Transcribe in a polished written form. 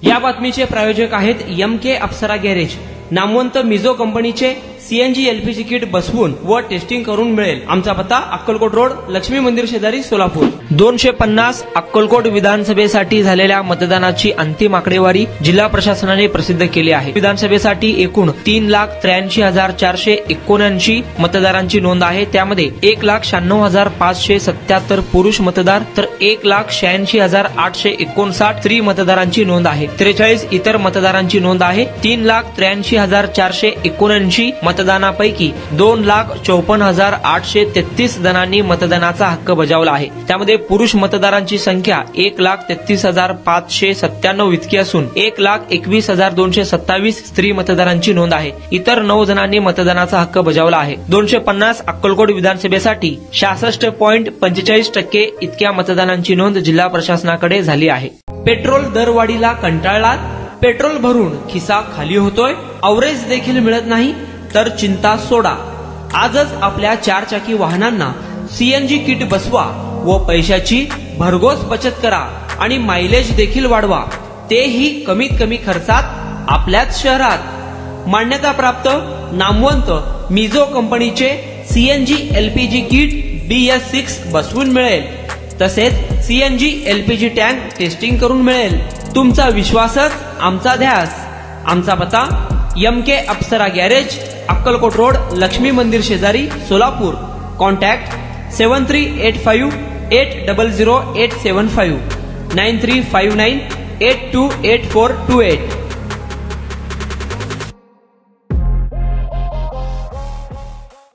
या बातमीचे प्रायोजक आहेत एमके अप्सरा गॅरेज. नामवंत मिझो कंपनीचे सीएनजी एलपीजी किट बसवून व टेस्टिंग करून मिळेल. आमचा पत्ता अक्कलकोट रोड, लक्ष्मी मंदिर शेजारी, सोलापूर. 250 अक्कलकोट विधानसभेसाठी झालेल्या मतदानाची अंतिम आकडेवारी जिल्हा प्रशासनाने प्रसिद्ध केली आहे. विधानसभेसाठी एकूण 3,93,479 मतदारांची नोंद आहे. त्यामध्ये 1,96,577 पुरुष मतदार तर 1,86,859 स्त्री मतदारांची नोंद आहे. 43 इतर मतदारांची नोंद आहे. 3,83,479 मतदानापैकी 2,54,833 जणांनी मतदानाचा हक्क बजावला आहे. त्यामध्ये पुरुष मतदारांची संख्या 1,33,597 इतकी असून 1,21,227 स्त्री मतदारांची नोंद आहे. इतर 9 जणांनी मतदानाचा हक्क बजावला आहे. 250 अक्कलकोट विधानसभेसाठी 66.45% इतक्या मतदानांची नोंद जिल्हा प्रशासनाकडे झाली आहे. पेट्रोल दरवाढीला कंटाळलात? पेट्रोल भरून खिसा खाली होतोय? अवरेज देखील मिळत नाही? तर चिंता सोडा. आजच आपल्या 4 चाकी वाहनांना सीएनजी किट बसवा व पैशाची भरघोस बचत करा आणि मायलेज देखील वाढवा, तेही कमीत कमी खर्चात आपल्याच शहरात. मान्यता प्राप्त नामवंत मिझो कंपनीचे सीएनजी एलपीजी किट BS6 बसवून मिळेल. तसेच सीएनजी एलपीजी टँक टेस्टिंग करून मिळेल. तुमचा विश्वासच आमचा ध्यास. आमचा पत्ता एमके अप्सरा गॅरेज, अक्कलकोट रोड, लक्ष्मी मंदिर शेजारी, सोलापूर. कॉन्टॅक्ट 7385800875 9359828428.